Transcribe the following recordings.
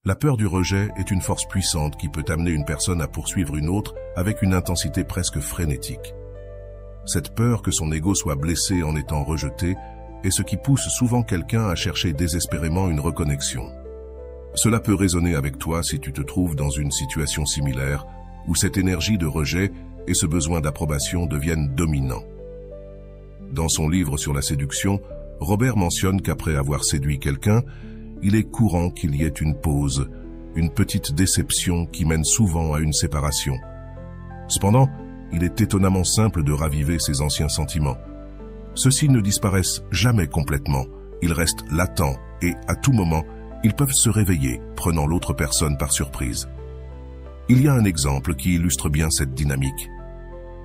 La peur du rejet est une force puissante qui peut amener une personne à poursuivre une autre avec une intensité presque frénétique. Cette peur que son ego soit blessé en étant rejeté est ce qui pousse souvent quelqu'un à chercher désespérément une reconnexion. Cela peut résonner avec toi si tu te trouves dans une situation similaire où cette énergie de rejet et ce besoin d'approbation deviennent dominants. Dans son livre sur la séduction, Robert mentionne qu'après avoir séduit quelqu'un, il est courant qu'il y ait une pause, une petite déception qui mène souvent à une séparation. Cependant, il est étonnamment simple de raviver ses anciens sentiments. Ceux-ci ne disparaissent jamais complètement, ils restent latents et, à tout moment, ils peuvent se réveiller, prenant l'autre personne par surprise. Il y a un exemple qui illustre bien cette dynamique.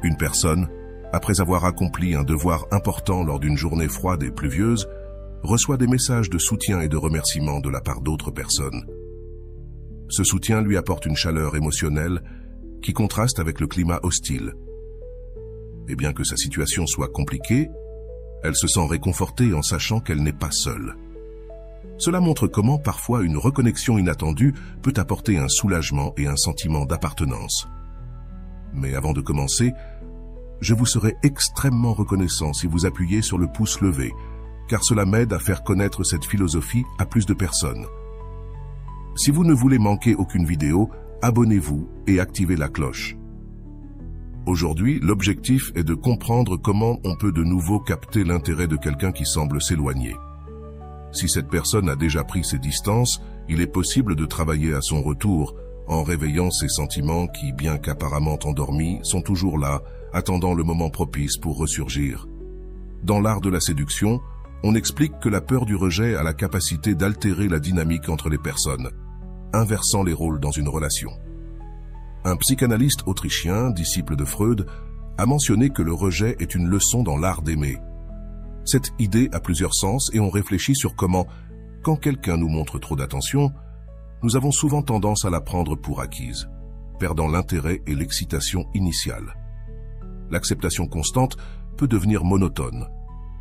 Une personne, après avoir accompli un devoir important lors d'une journée froide et pluvieuse, reçoit des messages de soutien et de remerciement de la part d'autres personnes. Ce soutien lui apporte une chaleur émotionnelle qui contraste avec le climat hostile. Et bien que sa situation soit compliquée, elle se sent réconfortée en sachant qu'elle n'est pas seule. Cela montre comment parfois une reconnexion inattendue peut apporter un soulagement et un sentiment d'appartenance. Mais avant de commencer, je vous serai extrêmement reconnaissant si vous appuyez sur le pouce levé, car cela m'aide à faire connaître cette philosophie à plus de personnes. Si vous ne voulez manquer aucune vidéo, abonnez-vous et activez la cloche. Aujourd'hui, l'objectif est de comprendre comment on peut de nouveau capter l'intérêt de quelqu'un qui semble s'éloigner. Si cette personne a déjà pris ses distances, il est possible de travailler à son retour, en réveillant ses sentiments qui, bien qu'apparemment endormis, sont toujours là, attendant le moment propice pour ressurgir. Dans l'art de la séduction, on explique que la peur du rejet a la capacité d'altérer la dynamique entre les personnes, inversant les rôles dans une relation. Un psychanalyste autrichien, disciple de Freud, a mentionné que le rejet est une leçon dans l'art d'aimer. Cette idée a plusieurs sens et on réfléchit sur comment, quand quelqu'un nous montre trop d'attention, nous avons souvent tendance à la prendre pour acquise, perdant l'intérêt et l'excitation initiale. L'acceptation constante peut devenir monotone,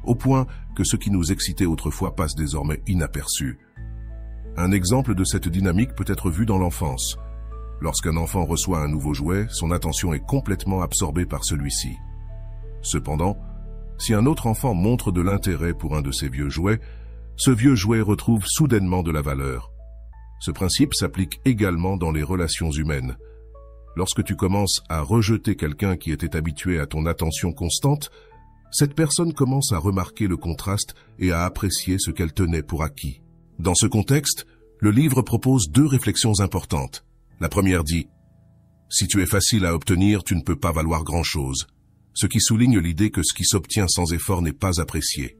au point que ce qui nous excitait autrefois passe désormais inaperçu. Un exemple de cette dynamique peut être vu dans l'enfance. Lorsqu'un enfant reçoit un nouveau jouet, son attention est complètement absorbée par celui-ci. Cependant, si un autre enfant montre de l'intérêt pour un de ses vieux jouets, ce vieux jouet retrouve soudainement de la valeur. Ce principe s'applique également dans les relations humaines. Lorsque tu commences à rejeter quelqu'un qui était habitué à ton attention constante, cette personne commence à remarquer le contraste et à apprécier ce qu'elle tenait pour acquis. Dans ce contexte, le livre propose deux réflexions importantes. La première dit « Si tu es facile à obtenir, tu ne peux pas valoir grand-chose », ce qui souligne l'idée que ce qui s'obtient sans effort n'est pas apprécié.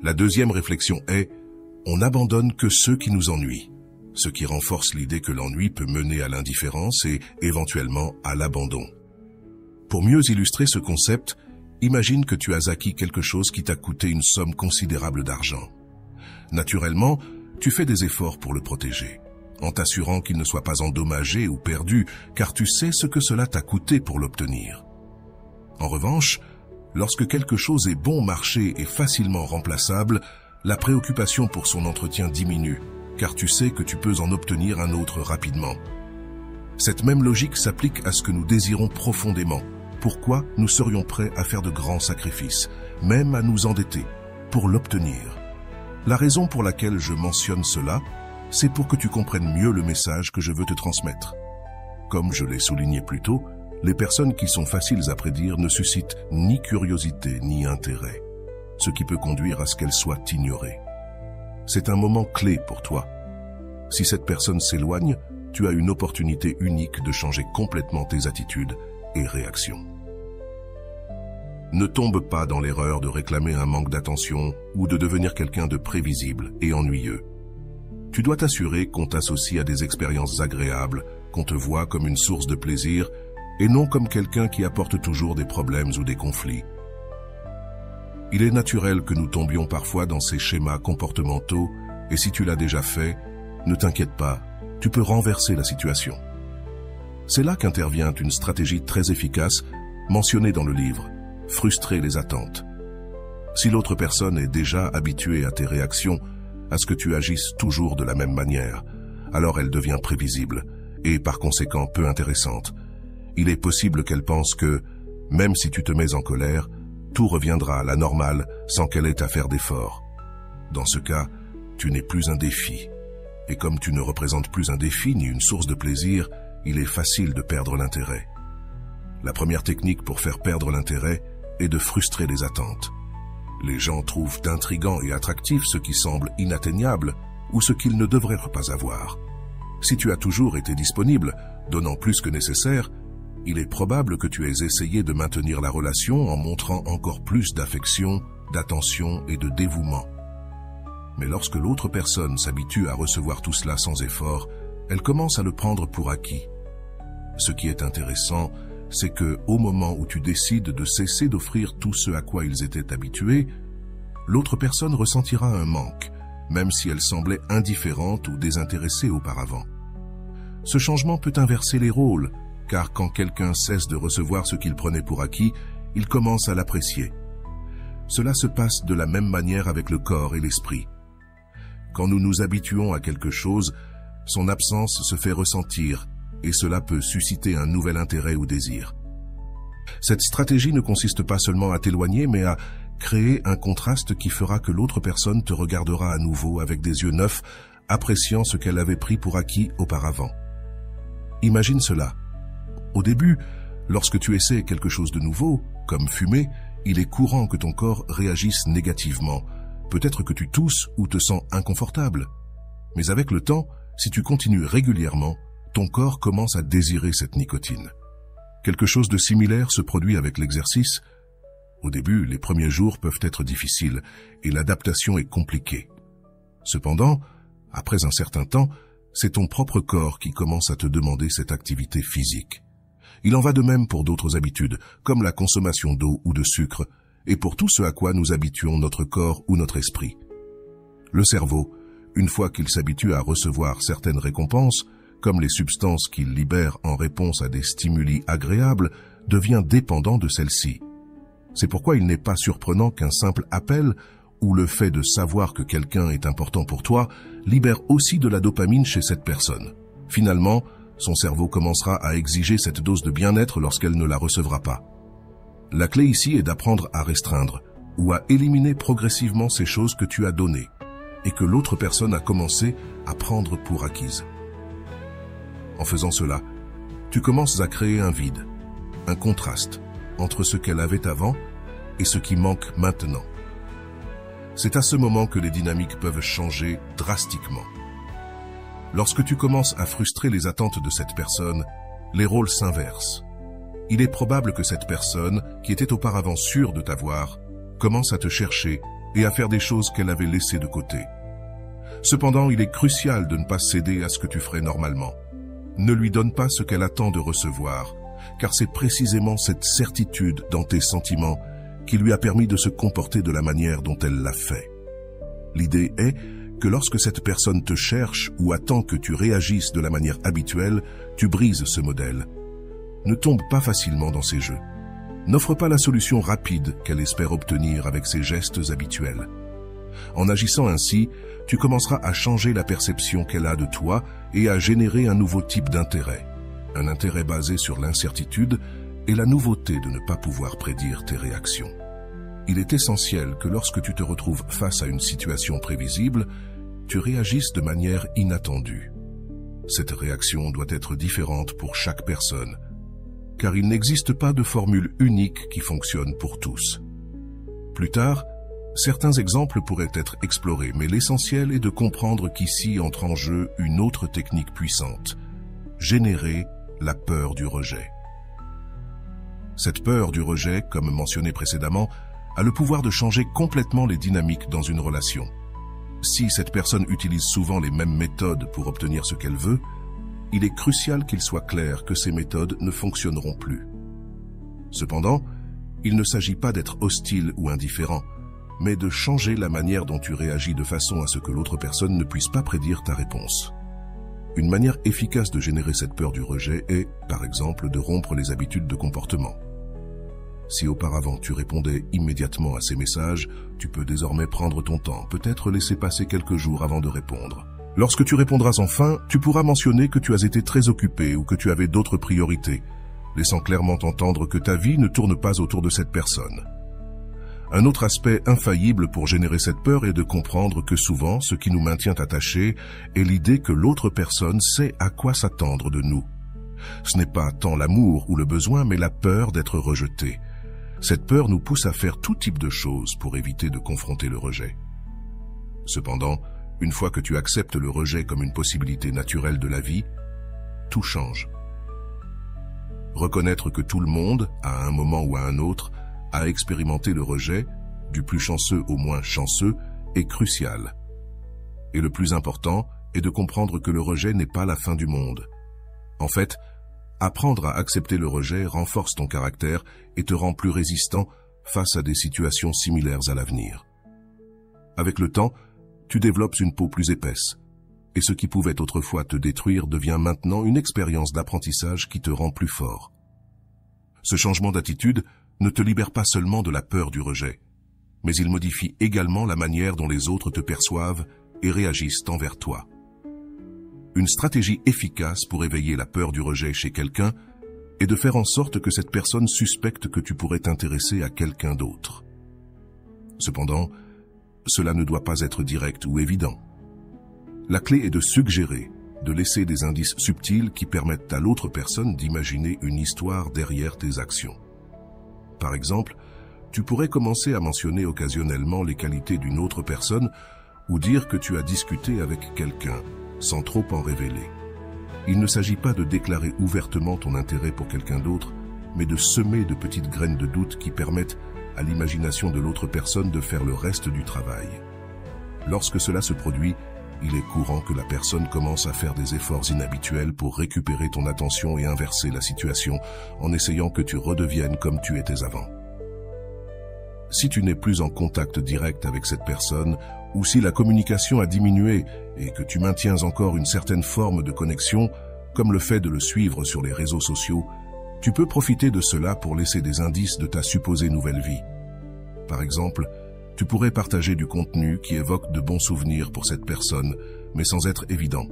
La deuxième réflexion est « On n'abandonne que ceux qui nous ennuient », ce qui renforce l'idée que l'ennui peut mener à l'indifférence et, éventuellement, à l'abandon. Pour mieux illustrer ce concept, imagine que tu as acquis quelque chose qui t'a coûté une somme considérable d'argent. Naturellement, tu fais des efforts pour le protéger, en t'assurant qu'il ne soit pas endommagé ou perdu, car tu sais ce que cela t'a coûté pour l'obtenir. En revanche, lorsque quelque chose est bon marché et facilement remplaçable, la préoccupation pour son entretien diminue, car tu sais que tu peux en obtenir un autre rapidement. Cette même logique s'applique à ce que nous désirons profondément. Pourquoi nous serions prêts à faire de grands sacrifices, même à nous endetter, pour l'obtenir? La raison pour laquelle je mentionne cela, c'est pour que tu comprennes mieux le message que je veux te transmettre. Comme je l'ai souligné plus tôt, les personnes qui sont faciles à prédire ne suscitent ni curiosité ni intérêt, ce qui peut conduire à ce qu'elles soient ignorées. C'est un moment clé pour toi. Si cette personne s'éloigne, tu as une opportunité unique de changer complètement tes attitudes et réactions. Ne tombe pas dans l'erreur de réclamer un manque d'attention ou de devenir quelqu'un de prévisible et ennuyeux. Tu dois t'assurer qu'on t'associe à des expériences agréables, qu'on te voit comme une source de plaisir et non comme quelqu'un qui apporte toujours des problèmes ou des conflits. Il est naturel que nous tombions parfois dans ces schémas comportementaux et si tu l'as déjà fait, ne t'inquiète pas, tu peux renverser la situation. C'est là qu'intervient une stratégie très efficace mentionnée dans le livre, frustrer les attentes. Si l'autre personne est déjà habituée à tes réactions, à ce que tu agisses toujours de la même manière, alors elle devient prévisible et par conséquent peu intéressante. Il est possible qu'elle pense que, même si tu te mets en colère, tout reviendra à la normale sans qu'elle ait à faire d'efforts. Dans ce cas, tu n'es plus un défi. Et comme tu ne représentes plus un défi ni une source de plaisir, il est facile de perdre l'intérêt. La première technique pour faire perdre l'intérêt est de frustrer les attentes. Les gens trouvent intrigant et attractif ce qui semble inatteignable ou ce qu'ils ne devraient pas avoir. Si tu as toujours été disponible, donnant plus que nécessaire, il est probable que tu aies essayé de maintenir la relation en montrant encore plus d'affection, d'attention et de dévouement. Mais lorsque l'autre personne s'habitue à recevoir tout cela sans effort, elle commence à le prendre pour acquis. Ce qui est intéressant, c'est que, au moment où tu décides de cesser d'offrir tout ce à quoi ils étaient habitués, l'autre personne ressentira un manque, même si elle semblait indifférente ou désintéressée auparavant. Ce changement peut inverser les rôles, car quand quelqu'un cesse de recevoir ce qu'il prenait pour acquis, il commence à l'apprécier. Cela se passe de la même manière avec le corps et l'esprit. Quand nous nous habituons à quelque chose, son absence se fait ressentir, et cela peut susciter un nouvel intérêt ou désir. Cette stratégie ne consiste pas seulement à t'éloigner, mais à créer un contraste qui fera que l'autre personne te regardera à nouveau avec des yeux neufs, appréciant ce qu'elle avait pris pour acquis auparavant. Imagine cela. Au début, lorsque tu essaies quelque chose de nouveau, comme fumer, il est courant que ton corps réagisse négativement. Peut-être que tu tousses ou te sens inconfortable. Mais avec le temps, si tu continues régulièrement, ton corps commence à désirer cette nicotine. Quelque chose de similaire se produit avec l'exercice. Au début, les premiers jours peuvent être difficiles et l'adaptation est compliquée. Cependant, après un certain temps, c'est ton propre corps qui commence à te demander cette activité physique. Il en va de même pour d'autres habitudes, comme la consommation d'eau ou de sucre, et pour tout ce à quoi nous habituons notre corps ou notre esprit. Le cerveau, une fois qu'il s'habitue à recevoir certaines récompenses, comme les substances qu'il libère en réponse à des stimuli agréables, devient dépendant de celles-ci. C'est pourquoi il n'est pas surprenant qu'un simple appel, ou le fait de savoir que quelqu'un est important pour toi, libère aussi de la dopamine chez cette personne. Finalement, son cerveau commencera à exiger cette dose de bien-être lorsqu'elle ne la recevra pas. La clé ici est d'apprendre à restreindre, ou à éliminer progressivement ces choses que tu as données, et que l'autre personne a commencé à prendre pour acquises. En faisant cela, tu commences à créer un vide, un contraste entre ce qu'elle avait avant et ce qui manque maintenant. C'est à ce moment que les dynamiques peuvent changer drastiquement. Lorsque tu commences à frustrer les attentes de cette personne, les rôles s'inversent. Il est probable que cette personne, qui était auparavant sûre de t'avoir, commence à te chercher et à faire des choses qu'elle avait laissées de côté. Cependant, il est crucial de ne pas céder à ce que tu ferais normalement. Ne lui donne pas ce qu'elle attend de recevoir, car c'est précisément cette certitude dans tes sentiments qui lui a permis de se comporter de la manière dont elle l'a fait. L'idée est que lorsque cette personne te cherche ou attend que tu réagisses de la manière habituelle, tu brises ce modèle. Ne tombe pas facilement dans ces jeux. N'offre pas la solution rapide qu'elle espère obtenir avec ses gestes habituels. En agissant ainsi, tu commenceras à changer la perception qu'elle a de toi et à générer un nouveau type d'intérêt. Un intérêt basé sur l'incertitude et la nouveauté de ne pas pouvoir prédire tes réactions. Il est essentiel que lorsque tu te retrouves face à une situation prévisible, tu réagisses de manière inattendue. Cette réaction doit être différente pour chaque personne, car il n'existe pas de formule unique qui fonctionne pour tous. Plus tard, certains exemples pourraient être explorés, mais l'essentiel est de comprendre qu'ici entre en jeu une autre technique puissante, générer la peur du rejet. Cette peur du rejet, comme mentionné précédemment, a le pouvoir de changer complètement les dynamiques dans une relation. Si cette personne utilise souvent les mêmes méthodes pour obtenir ce qu'elle veut, il est crucial qu'il soit clair que ces méthodes ne fonctionneront plus. Cependant, il ne s'agit pas d'être hostile ou indifférent, mais de changer la manière dont tu réagis de façon à ce que l'autre personne ne puisse pas prédire ta réponse. Une manière efficace de générer cette peur du rejet est, par exemple, de rompre les habitudes de comportement. Si auparavant tu répondais immédiatement à ces messages, tu peux désormais prendre ton temps, peut-être laisser passer quelques jours avant de répondre. Lorsque tu répondras enfin, tu pourras mentionner que tu as été très occupé ou que tu avais d'autres priorités, laissant clairement entendre que ta vie ne tourne pas autour de cette personne. Un autre aspect infaillible pour générer cette peur est de comprendre que souvent, ce qui nous maintient attachés est l'idée que l'autre personne sait à quoi s'attendre de nous. Ce n'est pas tant l'amour ou le besoin, mais la peur d'être rejeté. Cette peur nous pousse à faire tout type de choses pour éviter de confronter le rejet. Cependant, une fois que tu acceptes le rejet comme une possibilité naturelle de la vie, tout change. Reconnaître que tout le monde, à un moment ou à un autre, a expérimenté le rejet, du plus chanceux au moins chanceux, est crucial. Et le plus important est de comprendre que le rejet n'est pas la fin du monde. En fait, apprendre à accepter le rejet renforce ton caractère et te rend plus résistant face à des situations similaires à l'avenir. Avec le temps, tu développes une peau plus épaisse, et ce qui pouvait autrefois te détruire devient maintenant une expérience d'apprentissage qui te rend plus fort. Ce changement d'attitude ne te libère pas seulement de la peur du rejet, mais il modifie également la manière dont les autres te perçoivent et réagissent envers toi. Une stratégie efficace pour éveiller la peur du rejet chez quelqu'un est de faire en sorte que cette personne suspecte que tu pourrais t'intéresser à quelqu'un d'autre. Cependant, cela ne doit pas être direct ou évident. La clé est de suggérer, de laisser des indices subtils qui permettent à l'autre personne d'imaginer une histoire derrière tes actions. Par exemple, tu pourrais commencer à mentionner occasionnellement les qualités d'une autre personne ou dire que tu as discuté avec quelqu'un, sans trop en révéler. Il ne s'agit pas de déclarer ouvertement ton intérêt pour quelqu'un d'autre, mais de semer de petites graines de doute qui permettent à l'imagination de l'autre personne de faire le reste du travail. Lorsque cela se produit, il est courant que la personne commence à faire des efforts inhabituels pour récupérer ton attention et inverser la situation en essayant que tu redeviennes comme tu étais avant. Si tu n'es plus en contact direct avec cette personne, ou si la communication a diminué et que tu maintiens encore une certaine forme de connexion, comme le fait de le suivre sur les réseaux sociaux, tu peux profiter de cela pour laisser des indices de ta supposée nouvelle vie. Par exemple, tu pourrais partager du contenu qui évoque de bons souvenirs pour cette personne, mais sans être évident.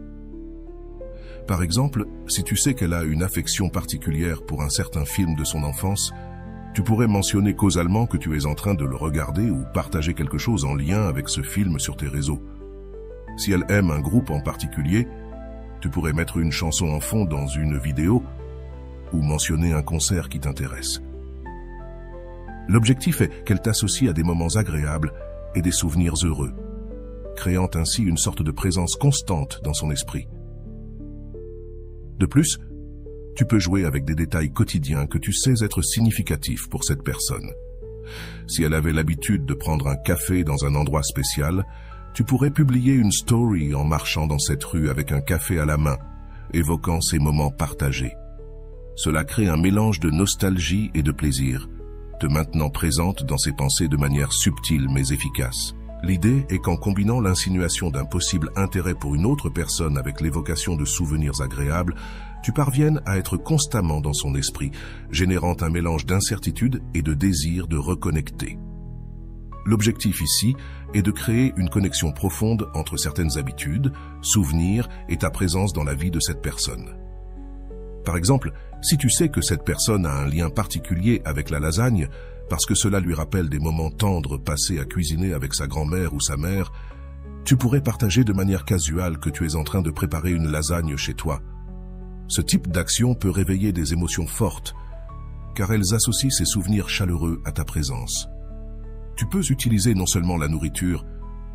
Par exemple, si tu sais qu'elle a une affection particulière pour un certain film de son enfance, tu pourrais mentionner causalement que tu es en train de le regarder ou partager quelque chose en lien avec ce film sur tes réseaux. Si elle aime un groupe en particulier, tu pourrais mettre une chanson en fond dans une vidéo ou mentionner un concert qui t'intéresse. L'objectif est qu'elle t'associe à des moments agréables et des souvenirs heureux, créant ainsi une sorte de présence constante dans son esprit. De plus, tu peux jouer avec des détails quotidiens que tu sais être significatifs pour cette personne. Si elle avait l'habitude de prendre un café dans un endroit spécial, tu pourrais publier une story en marchant dans cette rue avec un café à la main, évoquant ces moments partagés. Cela crée un mélange de nostalgie et de plaisir, te maintenant présente dans ses pensées de manière subtile mais efficace. L'idée est qu'en combinant l'insinuation d'un possible intérêt pour une autre personne avec l'évocation de souvenirs agréables, tu parviennes à être constamment dans son esprit, générant un mélange d'incertitude et de désir de reconnecter. L'objectif ici est de créer une connexion profonde entre certaines habitudes, souvenirs et ta présence dans la vie de cette personne. Par exemple, si tu sais que cette personne a un lien particulier avec la lasagne, parce que cela lui rappelle des moments tendres passés à cuisiner avec sa grand-mère ou sa mère, tu pourrais partager de manière casuale que tu es en train de préparer une lasagne chez toi. Ce type d'action peut réveiller des émotions fortes, car elles associent ces souvenirs chaleureux à ta présence. Tu peux utiliser non seulement la nourriture,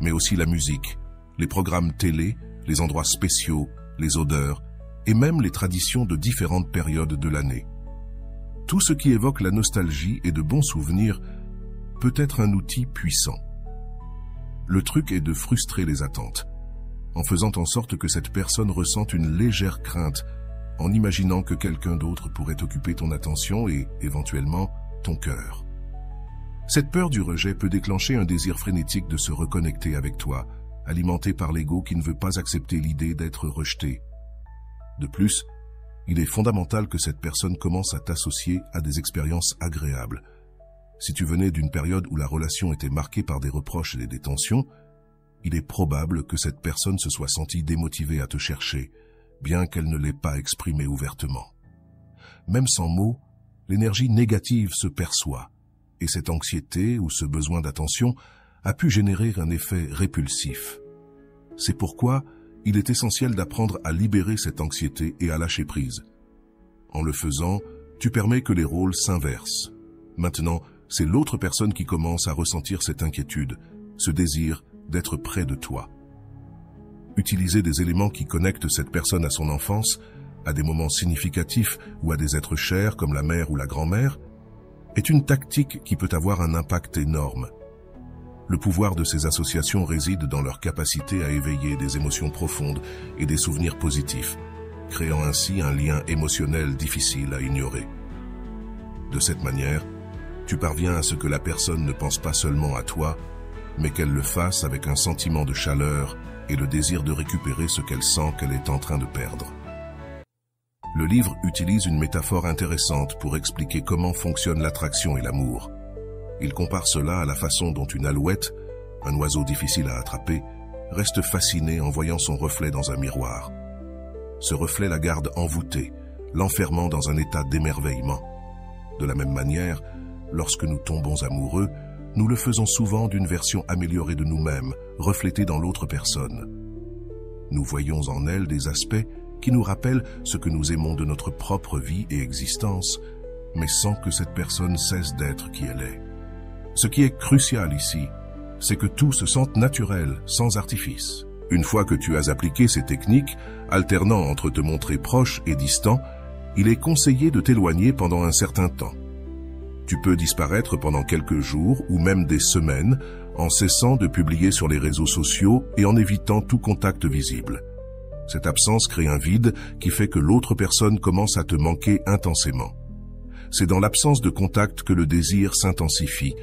mais aussi la musique, les programmes télé, les endroits spéciaux, les odeurs, et même les traditions de différentes périodes de l'année. Tout ce qui évoque la nostalgie et de bons souvenirs peut être un outil puissant. Le truc est de frustrer les attentes, en faisant en sorte que cette personne ressente une légère crainte, en imaginant que quelqu'un d'autre pourrait occuper ton attention et, éventuellement, ton cœur. Cette peur du rejet peut déclencher un désir frénétique de se reconnecter avec toi, alimenté par l'ego qui ne veut pas accepter l'idée d'être rejeté. De plus, il est fondamental que cette personne commence à t'associer à des expériences agréables. Si tu venais d'une période où la relation était marquée par des reproches et des tensions, il est probable que cette personne se soit sentie démotivée à te chercher, bien qu'elle ne l'ait pas exprimé ouvertement. Même sans mots, l'énergie négative se perçoit, et cette anxiété ou ce besoin d'attention a pu générer un effet répulsif. C'est pourquoi il est essentiel d'apprendre à libérer cette anxiété et à lâcher prise. En le faisant, tu permets que les rôles s'inversent. Maintenant, c'est l'autre personne qui commence à ressentir cette inquiétude, ce désir d'être près de toi. Utiliser des éléments qui connectent cette personne à son enfance, à des moments significatifs ou à des êtres chers comme la mère ou la grand-mère, est une tactique qui peut avoir un impact énorme. Le pouvoir de ces associations réside dans leur capacité à éveiller des émotions profondes et des souvenirs positifs, créant ainsi un lien émotionnel difficile à ignorer. De cette manière, tu parviens à ce que la personne ne pense pas seulement à toi, mais qu'elle le fasse avec un sentiment de chaleur et le désir de récupérer ce qu'elle sent qu'elle est en train de perdre. Le livre utilise une métaphore intéressante pour expliquer comment fonctionnent l'attraction et l'amour. Il compare cela à la façon dont une alouette, un oiseau difficile à attraper, reste fascinée en voyant son reflet dans un miroir. Ce reflet la garde envoûtée, l'enfermant dans un état d'émerveillement. De la même manière, lorsque nous tombons amoureux, nous le faisons souvent d'une version améliorée de nous-mêmes, reflétée dans l'autre personne. Nous voyons en elle des aspects qui nous rappellent ce que nous aimons de notre propre vie et existence, mais sans que cette personne cesse d'être qui elle est. Ce qui est crucial ici, c'est que tout se sente naturel, sans artifice. Une fois que tu as appliqué ces techniques, alternant entre te montrer proche et distant, il est conseillé de t'éloigner pendant un certain temps. Tu peux disparaître pendant quelques jours ou même des semaines en cessant de publier sur les réseaux sociaux et en évitant tout contact visible. Cette absence crée un vide qui fait que l'autre personne commence à te manquer intensément. C'est dans l'absence de contact que le désir s'intensifie,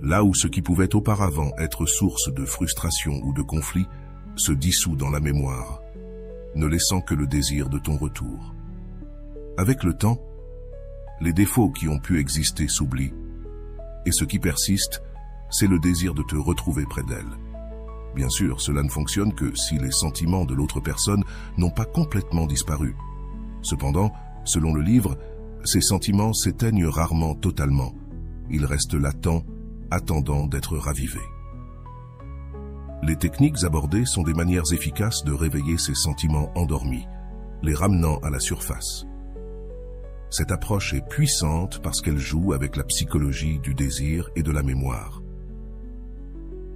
là où ce qui pouvait auparavant être source de frustration ou de conflit se dissout dans la mémoire, ne laissant que le désir de ton retour. Avec le temps, les défauts qui ont pu exister s'oublient, et ce qui persiste, c'est le désir de te retrouver près d'elle. Bien sûr, cela ne fonctionne que si les sentiments de l'autre personne n'ont pas complètement disparu. Cependant, selon le livre, ces sentiments s'éteignent rarement totalement. Ils restent latents, attendant d'être ravivés. Les techniques abordées sont des manières efficaces de réveiller ces sentiments endormis, les ramenant à la surface. Cette approche est puissante parce qu'elle joue avec la psychologie du désir et de la mémoire.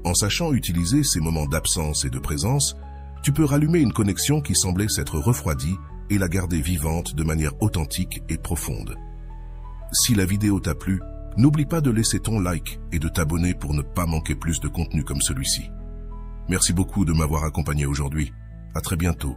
En sachant utiliser ces moments d'absence et de présence, tu peux rallumer une connexion qui semblait s'être refroidie et la garder vivante de manière authentique et profonde. Si la vidéo t'a plu, n'oublie pas de laisser ton like et de t'abonner pour ne pas manquer plus de contenu comme celui-ci. Merci beaucoup de m'avoir accompagné aujourd'hui. À très bientôt.